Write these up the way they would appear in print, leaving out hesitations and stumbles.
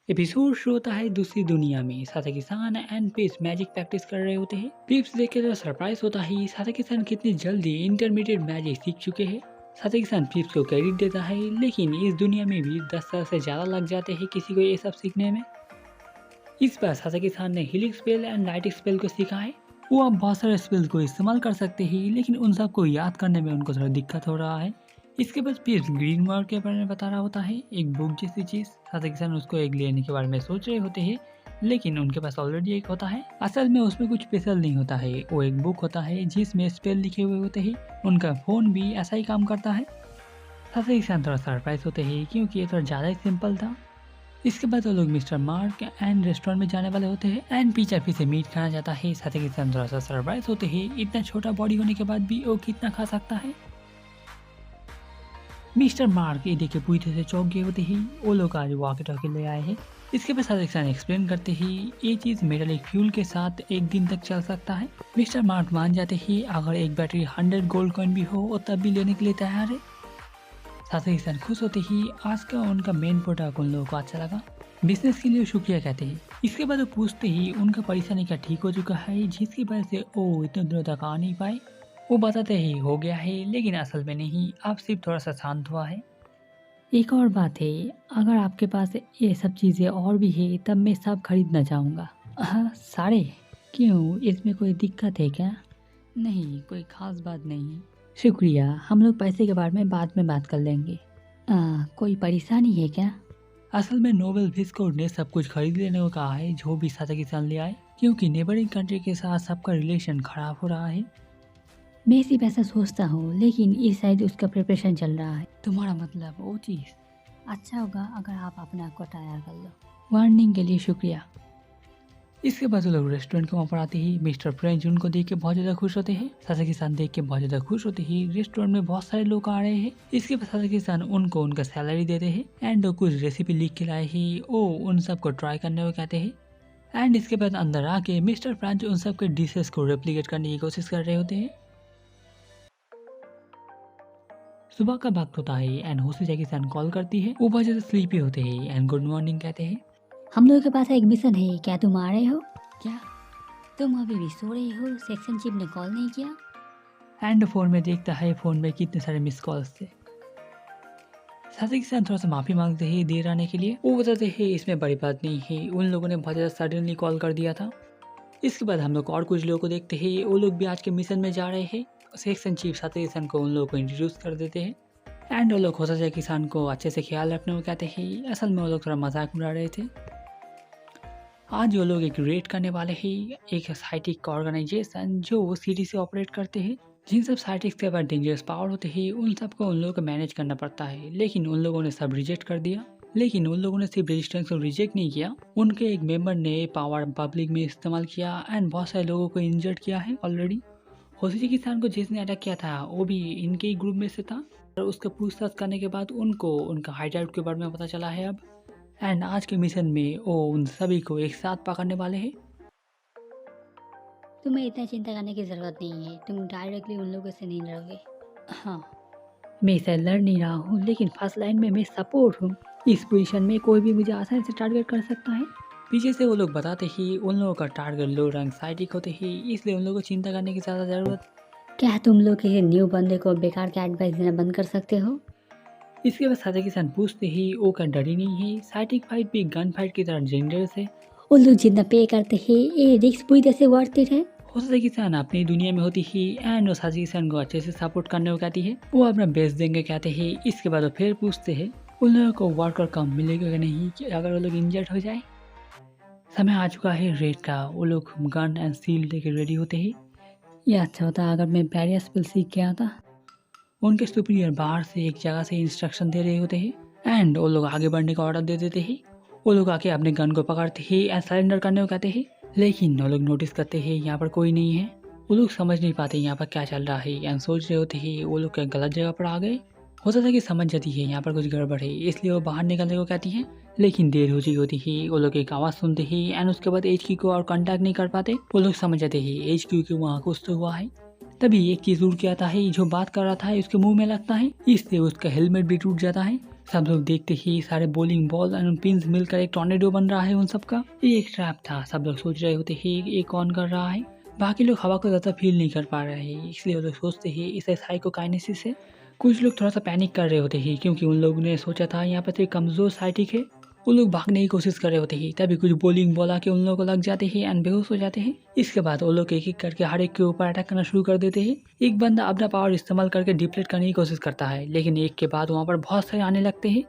Episode शुरू होता है दूसरी दुनिया में। साथी किसान एंड पिप्स मैजिक प्रैक्टिस कर रहे होते हैं। पिप्स देख के तो सरप्राइज होता है साथी किसान कितनी जल्दी इंटरमीडिएट मैजिक सीख चुके हैं। साथी किसान पिप्स को क्रेडिट देता है, लेकिन इस दुनिया में भी 10 साल से ज़्यादा लग जाते हैं किसी को ये सब सीखने में। इस बार साथी किसान ने healing spell and lighting spell को सीखा है। वो अब बहुत सारे स्पेल को इस्तेमाल कर सकते हैं, लेकिन उन सबको याद करने में उनको थोड़ा दिक्कत हो रहा है। इसके बाद पिप्स ग्रीन वर्ड के बारे में बता रहा होता है, एक बुक जैसी चीज। साथी किसान उसको एक लेने के बारे में सोच रहे होते हैं, लेकिन उनके पास ऑलरेडी एक होता है। असल में उसमें कुछ स्पेशल नहीं होता है, वो एक बुक होता है जिसमें स्पेल लिखे हुए होते हैं। उनका फोन भी ऐसा ही काम करता है। साथी किसान थोड़ा सरप्राइज होते हैं क्योंकि ये थोड़ा ज़्यादा ही सिंपल था। इसके बाद वो लोग मिस्टर मार्क एंड रेस्टोरेंट में जाने वाले होते हैं एंड पीछे फिर से मीट खाना जाता है। साथी किसान थोड़ा सा सरप्राइज होते हैं, इतना छोटा बॉडी होने के बाद भी वो कितना खा सकता है। मिस्टर मार्क ये देख के पूरी तरह से चौंक गए होते ही। वो लोग आज वॉकी टॉकी ले आए हैं। इसके बाद साथी किसान एक्सप्लेन करते ही ये चीज़ मेटालिक फ्यूल के साथ एक दिन तक चल सकता है। मिस्टर मार्क मान जाते ही अगर एक बैटरी 100 गोल्ड कॉइन भी हो वो तब भी लेने के लिए तैयार है। साथी किसान खुश होते ही आज का उनका मेन प्रोडक्ट उन लोगों को अच्छा लगा। बिजनेस के लिए शुक्रिया कहते हैं। इसके बाद वो पूछते ही उनका परेशानी क्या ठीक हो चुका है जिसकी वजह से वो इतने दिनों तक आ नहीं पाए। वो बताते ही हो गया है, लेकिन असल में नहीं, अब सिर्फ थोड़ा सा शांत हुआ है। एक और बात है, अगर आपके पास ये सब चीज़ें और भी है तब मैं सब खरीदना चाहूँगा। हाँ सारे? क्यों, इसमें कोई दिक्कत है क्या? नहीं, कोई खास बात नहीं है। शुक्रिया, हम लोग पैसे के बारे में बाद में बात कर लेंगे। कोई परेशानी है क्या? असल में नोबेल बिस्कुट ने सब कुछ खरीद लेने को कहा है जो भी साथी किसान ले आए, क्योंकि नेबरिंग कंट्री के साथ सबका रिलेशन खराब हो रहा है। मैं सिर्फ ऐसा सोचता हूँ, लेकिन इस साइड उसका प्रिपरेशन चल रहा है। तुम्हारा मतलब वो चीज़? अच्छा होगा अगर आप अपने आप को तैयार कर लो। वार्निंग के लिए शुक्रिया। इसके बाद वो लोग रेस्टोरेंट के वहाँ पर आते ही मिस्टर फ्रेंच उनको देख के बहुत ज़्यादा खुश होते हैं। साथी किसान देख के बहुत ज़्यादा खुश होते ही रेस्टोरेंट में बहुत सारे लोग आ रहे हैं। इसके बाद साथी किसान उनको उनका सैलरी देते हैं एंड कुछ रेसिपी लिख के लाए ही वो उन सबको ट्राई करने को कहते हैं। एंड इसके बाद अंदर आके मिस्टर फ्रेंच उन सब के डिशेस को रेप्लिकेट करने की कोशिश कर रहे होते हैं। सुबह का वक्त होता है एंड होसी किसान कॉल करती है। वो बहुत ज़्यादा स्लीपी होते हैं एंड गुड मॉर्निंग कहते हैं। हम लोगों के पास एक मिशन है, क्या तुम आ रहे हो? क्या तुम अभी भी सो रहे हो? सेक्शन चीफ ने कॉल नहीं किया? एंड फोन में देखता है फोन में कितने सारे मिस कॉल्स थे। साथी किसान थोड़ा सा माफ़ी मांगते हैं देर आने के लिए। वो बताते हैं इसमें बड़ी बात नहीं है, उन लोगों ने बहुत ज़्यादा सडनली कॉल कर दिया था। इसके बाद हम लोग और कुछ लोगों को देखते हैं, वो लोग भी आज के मिशन में जा रहे हैं। सेक्शन चीफ साथी किसान को उन लोगों को इंट्रोड्यूस कर देते हैं एंड वो लोग होता किसान को अच्छे से ख्याल रखने को कहते हैं। असल में वो लोग थोड़ा मजाक उड़ा रहे थे। आज वो लोग एक रेड करने वाले हैं एक साइंटिफिक ऑर्गेनाइजेशन जो वो सिटी से ऑपरेट करते हैं। जिन सब साइंटिस्ट के पास डेंजरस पावर होते हैं उन सबको उन लोगों को मैनेज करना पड़ता है, लेकिन उन लोगों ने सब रिजेक्ट कर दिया। लेकिन उन लोगों ने सिर्फ रेजिस्टेंस को रिजेक्ट नहीं किया, उनके एक मेंबर ने पावर पब्लिक में इस्तेमाल किया एंड बहुत सारे लोगों को इंजर्ड किया है ऑलरेडी। होसी किसान को जिसने अटैक किया था वो भी इनके ही ग्रुप में से था और उसका पूछताछ करने के बाद उनको उनका हाइडआउट के बारे में पता चला है अब। एंड आज के मिशन में वो उन सभी को एक साथ पकड़ने वाले हैं। तुम्हें इतना चिंता करने की ज़रूरत नहीं है, तुम डायरेक्टली उन लोगों से नहीं लड़ोगे। हाँ, मैं इसे लड़ नहीं रहा हूँ, लेकिन फर्स्ट लाइन में मैं सपोर्ट हूँ। इस पोजीशन में कोई भी मुझे आसानी से टारगेट कर सकता है। पीछे से वो लोग बताते ही उन लोगों का टारगेट लो रंग साइटिक होते ही, इसलिए उन लोगों को चिंता करने की ज़्यादा ज़रूरत। क्या तुम लोग किसी न्यू बंदे को बेकार के एडवाइस देना बंद कर सकते हो? इसके बाद साथी किसान पूछते ही वो क्या डर ही नहीं है, साइटिक फाइट भी गन फाइट की तरह डेंजरस है। वो लोग जितना पे करते हैं ये रिस्क पूरी तरह से वर्थ इट है। होता किसान अपनी दुनिया में होती ही एंड वो साथी किसान को अच्छे से सपोर्ट करने को कहती है। वो अपना बेस्ट देंगे कहते हैं। इसके बाद वो फिर पूछते हैं उन लोगों को वर्कर कम मिलेगा या नहीं कि अगर वो लोग इंजर्ड हो जाए। समय आ चुका है रेड का। वो लोग गन एंड स्टील लेके रेडी होते ही। यह अच्छा होता अगर मैं बैरियर स्पेल सीख गया था। उनके सुपीरियर बाहर से एक जगह से इंस्ट्रक्शन दे रहे होते हैं एंड वो लोग आगे बढ़ने का ऑर्डर दे देते हैं। वो लोग आके अपने गन को पकड़ते हैं एंड सरेंडर करने को कहते हैं, लेकिन वो लोग नोटिस करते हैं यहाँ पर कोई नहीं है। वो लोग समझ नहीं पाते यहाँ पर क्या चल रहा है एंड सोच रहे होते हैं वो लोग क्या गलत जगह पर आ गए। होता था कि समझ जाती है यहाँ पर कुछ गड़बड़ है, इसलिए वो बाहर निकलने को कहती है, लेकिन देर हो चुकी होती है। वो लोग एक आवाज़ सुनते ही एंड उसके बाद HQ को और कॉन्टैक्ट नहीं कर पाते। वो लोग समझ जाते हैं HQ के वहाँ कुछ तो हुआ है। तभी एक चीज उड़ के आता है, जो बात कर रहा था उसके मुंह में लगता है, इससे उसका हेलमेट भी टूट जाता है। सब लोग देखते ही सारे बॉलिंग बॉल एंड पिंस मिलकर एक टॉर्नेडो बन रहा है उन सबका। ये एक ट्रैप था। सब लोग सोच रहे होते ही ये कौन कर रहा है। बाकी लोग हवा को ज़्यादा फील नहीं कर पा रहे हैं, इसलिए वो लोग सोचते ही इसे साइकोकाइनेसिस है। कुछ लोग थोड़ा सा पैनिक कर रहे होते ही क्योंकि उन लोगों ने सोचा था यहाँ पर तो एक कमज़ोर साइटिक है। वो लोग भागने की कोशिश कर रहे होते ही तभी कुछ बॉलिंग बॉल आके उन लोगों को लग जाते हैं एंड बेहोश हो जाते हैं। इसके बाद वो लोग एक एक करके हर एक के ऊपर अटैक करना शुरू कर देते हैं। एक बंदा अपना पावर इस्तेमाल करके डिप्लेट करने की कोशिश करता है, लेकिन एक के बाद वहाँ पर बहुत सारे आने लगते हैं।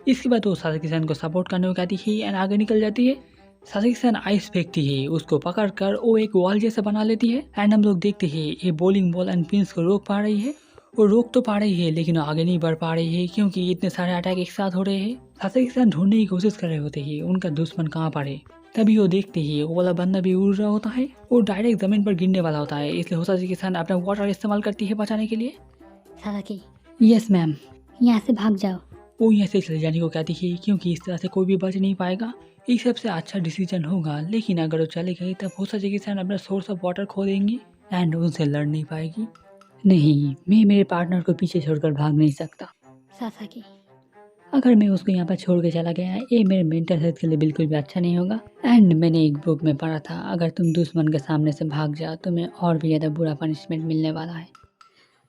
इसके बाद वो साज़िक-सान को सपोर्ट करने को कहती है एंड आगे निकल जाती है। साज़िक-सान आइस फेंकती है, उसको पकड़ कर वो एक वॉल जैसा बना लेती है एंड हम लोग देखते हैं ये बॉलिंग बॉल एंड पिंस को रोक पा रही है। वो रोक तो पा रही है लेकिन वो आगे नहीं बढ़ पा रही है क्योंकि इतने सारे अटैक एक साथ हो रहे हैं। साज़िक-सान ढूंढने की कोशिश कर रहे होते हैं उनका दुश्मन कहाँ पर है। तभी वो देखते ही वो वाला बंदा भी उड़ रहा होता है। वो डायरेक्ट जमीन पर गिरने वाला होता है, इसलिए साज़िक-सान अपना वाटर इस्तेमाल करती है बचाने के लिए। Sasaki, yes ma'am. यहाँ से भाग जाओ। वो यहाँ से चले जाने को कहती है क्योंकि इस तरह से कोई भी बच नहीं पाएगा। ये सबसे अच्छा डिसीजन होगा, लेकिन अगर वो चले गए तब हो सके अपना सोर्स ऑफ वाटर खो देंगी एंड उनसे लड़ नहीं पाएगी। नहीं, मैं मेरे पार्टनर को पीछे छोड़कर भाग नहीं सकता। सासाकी, अगर मैं उसको यहाँ पर छोड़ के चला गया ये मेरे मेंटल हेल्थ के लिए बिल्कुल भी अच्छा नहीं होगा। एंड मैंने एक बुक में पढ़ा था अगर तुम दुश्मन के सामने से भाग जाओ तो तुम्हें और भी ज़्यादा बुरा पनिशमेंट मिलने वाला है।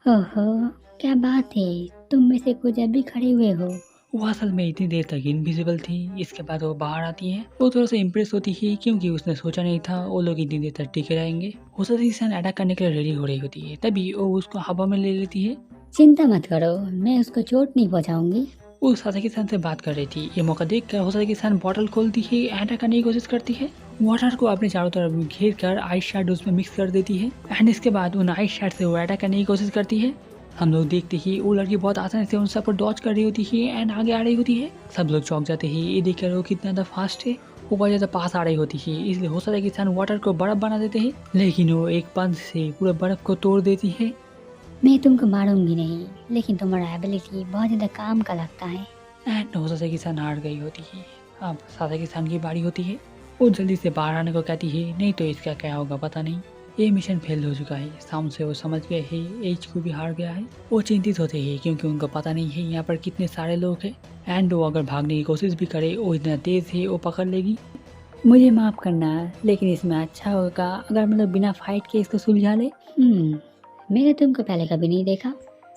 ओहो, क्या बात है, तुम में से कुछ अभी खड़े हुए हो। वो असल में इतनी देर तक इनविजिबल थी। इसके बाद वो बाहर आती है। वो थोड़ा सा इम्प्रेस होती है क्योंकि उसने सोचा नहीं था वो लोग इतनी देर तक टिके रहेंगे। वो साज़िक-सान अटैक करने के लिए रेडी हो रही होती है, तभी वो उसको हवा में ले लेती है। चिंता मत करो, मैं उसको चोट नहीं पहुँचाऊंगी। वो साज़िक-सान से बात कर रही थी। ये मौका देखकर हो साज़िक-सान बॉटल खोलती है, अटैक करने की कोशिश करती है। वाटर को अपने चारों तरफ घेर कर आइस शैडोज में मिक्स कर देती है एंड इसके बाद उन आइस शैड से वो अटैक करने की कोशिश करती है। हम लोग देखते ही वो लड़की बहुत आसानी से उन सब पर डॉच कर रही होती है एंड आगे आ रही होती है। सब लोग चौंक जाते हैं ये देखकर वो कितना ज़्यादा फास्ट है। वो बहुत ज़्यादा पास आ रही होती है, इसलिए हो साज़िक-सान वाटर को बर्फ बना देते हैं, लेकिन वो एक पंच से पूरे बर्फ को तोड़ देती है। मैं तुमको मारूंगी नहीं, लेकिन तुम्हारा एबिलिटी बहुत ज़्यादा काम का लगता है। एंड हो साज़िक-सान हार गई होती है। अब साज़िक-सान की बारी होती है। वो जल्दी से बाहर आने को कहती है, नहीं तो इसका क्या होगा पता नहीं। ये मिशन फेल हो चुका है। साउंड से वो समझ गए हैं एज को भी हार गया है। वो चिंतित होते हैं क्योंकि उनको पता नहीं है यहाँ पर कितने सारे लोग हैं एंड वो अगर भागने की कोशिश भी करे वो इतना तेज़ है वो पकड़ लेगी। मुझे माफ़ करना, लेकिन इसमें अच्छा होगा अगर मतलब बिना फाइट के इसको सुलझा ले। मैंने तुमको पहले कभी नहीं देखा।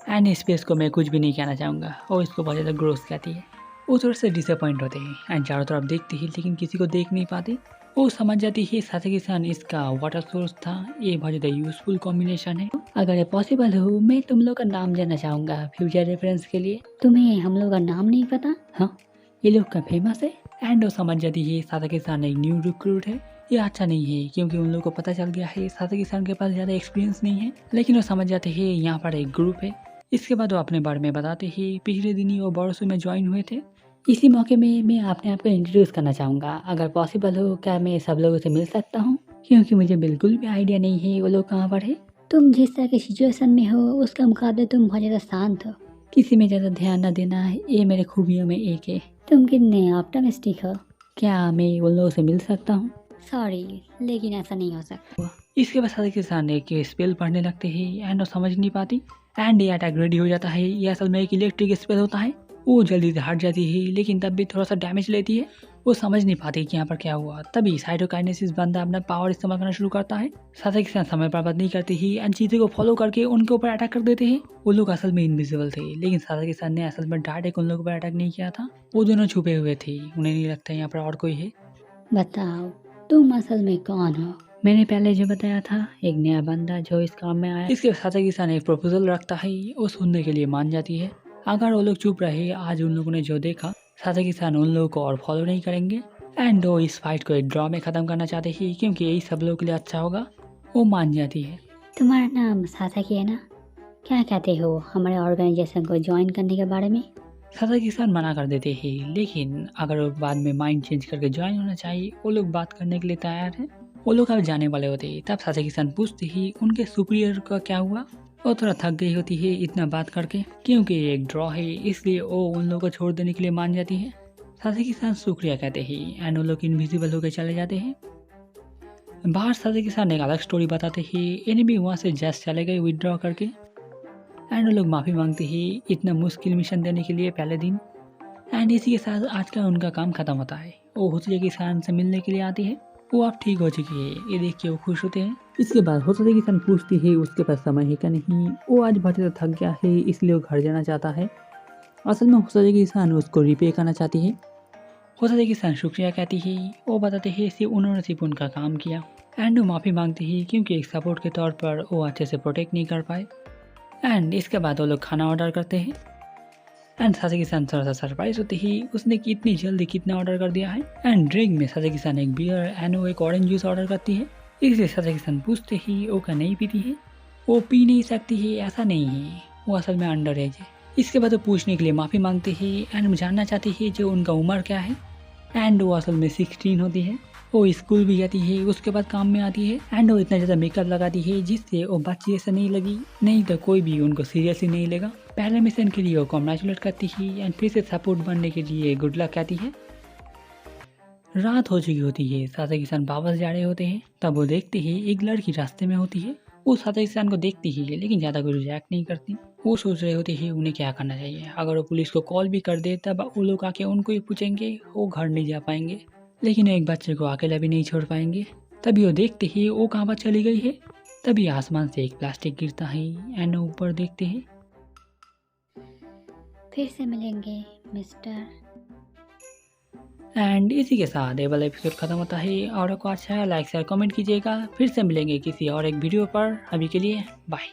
एंड स्पेस को मैं कुछ भी नहीं कहना चाहूँगा और इसको बहुत ज़्यादा ग्रोस कहती है। वो थोड़े से डिसअपॉइंट होते हैं एंड चारों तरफ देखते हैं लेकिन किसी को देख नहीं पाते। वो समझ जाती है साज़िक-सान इसका वाटर सोर्स था। ये बहुत ज़्यादा यूजफुल कॉम्बिनेशन है। अगर ये पॉसिबल हो मैं तुम लोग का नाम जानना चाहूँगा फ्यूचर रेफरेंस के लिए। तुम्हें हम लोग का नाम नहीं पता? हाँ, ये लोग का फेमस है। एंड वो समझ जाती है साज़िक-सान एक न्यू रिक्रूट है। ये अच्छा नहीं है क्योंकि उन लोगों को पता चल गया है साज़िक-सान के पास ज़्यादा एक्सपीरियंस नहीं है, लेकिन वो समझ जाते हैं यहाँ पर एक ग्रुप है। इसके बाद वो अपने बारे में बताते हैं पिछले दिन ही वो बॉर्सो में ज्वाइन हुए थे। इसी मौके में मैं अपने आप को इंट्रोड्यूस करना चाहूँगा। अगर पॉसिबल हो क्या मैं सब लोगों से मिल सकता हूँ, क्योंकि मुझे बिल्कुल भी आइडिया नहीं है वो लोग कहाँ पर है। तुम जिस तरह की सिचुएशन में हो उसका मुकाबले तुम बहुत ज़्यादा शांत हो। किसी में ज़्यादा ध्यान न देना है ये मेरे खूबियों में एक है। तुम कितने ऑप्टिमिस्टिक हो। क्या मैं उन लोगों से मिल सकता हूँ? सॉरी, लेकिन ऐसा नहीं हो सकता। इसके बाद साज़िक-सान एक स्पेल पढ़ने लगते हैं एंड वो समझ नहीं पाती एंड ये अटैक रेडी हो जाता है। ये असल में एक इलेक्ट्रिक स्पेल होता है। वो जल्दी से हट जाती है लेकिन तब भी थोड़ा सा डैमेज लेती है। वो समझ नहीं पाती कि यहाँ पर क्या हुआ। तभी साइटोकाइनेसिस बंदा अपना पावर इस्तेमाल करना शुरू करता है। साज़िक-सान समय बर्बाद नहीं करती ही एंड चीज़ों को फॉलो करके उनके ऊपर अटैक कर देते हैं। वो लोग असल में इनविजिबल थे, लेकिन साज़िक-सान ने असल में डायरेक्ट उन लोगों पर अटैक नहीं किया था। वो दोनों छुपे हुए थे, उन्हें नहीं लगता यहाँ पर और कोई है। बताओ तुम असल में कौन हो? मैंने पहले जो बताया था, एक नया बंदा जो इस काम में आया। इसके साज़िक-सान एक प्रपोजल रखता है, वो सुनने के लिए मान जाती है। अगर वो लोग चुप रहे आज उन लोगों ने जो देखा, साज़िक-सान उन लोगों को और फॉलो नहीं करेंगे एंड वो इस फाइट को एक ड्रॉ में ख़त्म करना चाहते हैं क्योंकि यही सब लोगों के लिए अच्छा होगा। वो मान जाती है। तुम्हारा नाम सासाकी है ना? क्या कहते हो हमारे ऑर्गेनाइजेशन को ज्वाइन करने के बारे में? साज़िक-सान मना कर देते हैं, लेकिन अगर वो बाद में माइंड चेंज करके ज्वाइन होना चाहिए वो लोग बात करने के लिए तैयार हैं। वो लोग अब जाने वाले होते हैं, तब साज़िक-सान पूछते ही उनके सुपीरियर का क्या हुआ। वो थोड़ा थक गई होती है इतना बात करके, क्योंकि ये एक ड्रॉ है इसलिए वो उन लोगों को छोड़ देने के लिए मान जाती है। साज़िक-सान शुक्रिया कहते हैं एंड वो लोग इनविजिबल होकर चले जाते हैं। बाहर साज़िक-सान एक अलग स्टोरी बताते ही एनिमी वहाँ से जस्ट चले गए विदड्रॉ करके एंड वो लोग माफ़ी मांगते ही इतना मुश्किल मिशन देने के लिए पहले दिन। एंड इसी के साथ आज का उनका काम खत्म होता है। वो होसले किसान से मिलने के लिए आती है। वो अब ठीक हो चुकी है, ये देख के वो खुश होते हैं। इसके बाद होसले किसान पूछती है उसके पास समय है क्या नहीं। वो आज बहुत ज़्यादा थक गया है, इसलिए वो घर जाना चाहता है। असल में होसले किसान उसको रिपे करना चाहती है। होसले किसान शुक्रिया कहती है। वो बताते हैं उन्होंने सिर्फ उनका काम किया। एंड वो माफ़ी मांगती है क्योंकि एक सपोर्ट के तौर पर वो अच्छे से प्रोटेक्ट नहीं कर पाए। एंड इसके बाद वो लोग खाना ऑर्डर करते हैं। एंड सासे किसान थोड़ा सा सरप्राइज होते ही उसने इतनी जल्दी कितना ऑर्डर कर दिया है। एंड ड्रिंक में सासे किसान एक बियर एंड वो एक ऑरेंज जूस ऑर्डर करती है। इसलिए सासे किसान पूछते ही वो क्या नहीं पीती है। वो पी नहीं सकती है, ऐसा नहीं है, वो असल में अंडर एज है। इसके बाद वो पूछने के लिए माफ़ी मांगती है एंड जानना चाहती है जो उनका उम्र क्या है। एंड वो असल में 16 होती है। वो स्कूल भी जाती है, उसके बाद काम में आती है। एंड वो इतना ज़्यादा मेकअप लगाती है जिससे वो बच्ची जैसा नहीं लगी, नहीं तो कोई भी उनको सीरियसली नहीं लेगा। पहले मिशन के लिए वो कॉन्ग्रेचुलेट करती है एंड फिर से सपोर्ट बनने के लिए गुड लक कहती है। रात हो चुकी होती है, सासे किसान वापस जा रहे होते हैं। तब वो देखते हैं एक लड़की रास्ते में होती है। वो सासे किसान को देखती ही है लेकिन ज़्यादा कोई रिएक्ट नहीं करती। वो सोच रहे होते हैं उन्हें क्या करना चाहिए। अगर वो पुलिस को कॉल भी कर दे तब वो लोग आके उनको ही पूछेंगे, वो घर नहीं जा पाएंगे। लेकिन एक बच्चे को अकेला भी नहीं छोड़ पाएंगे। तभी वो देखते ही वो कहाँ पर चली गई है। तभी आसमान से एक प्लास्टिक गिरता है एंड ऊपर देखते हैं। फिर से मिलेंगे मिस्टर। एंड इसी के साथ ये वाला एपिसोड खत्म होता है। और आपको अच्छा है लाइक शेयर कमेंट कीजिएगा। फिर से मिलेंगे किसी और एक वीडियो पर। अभी के लिए बाय।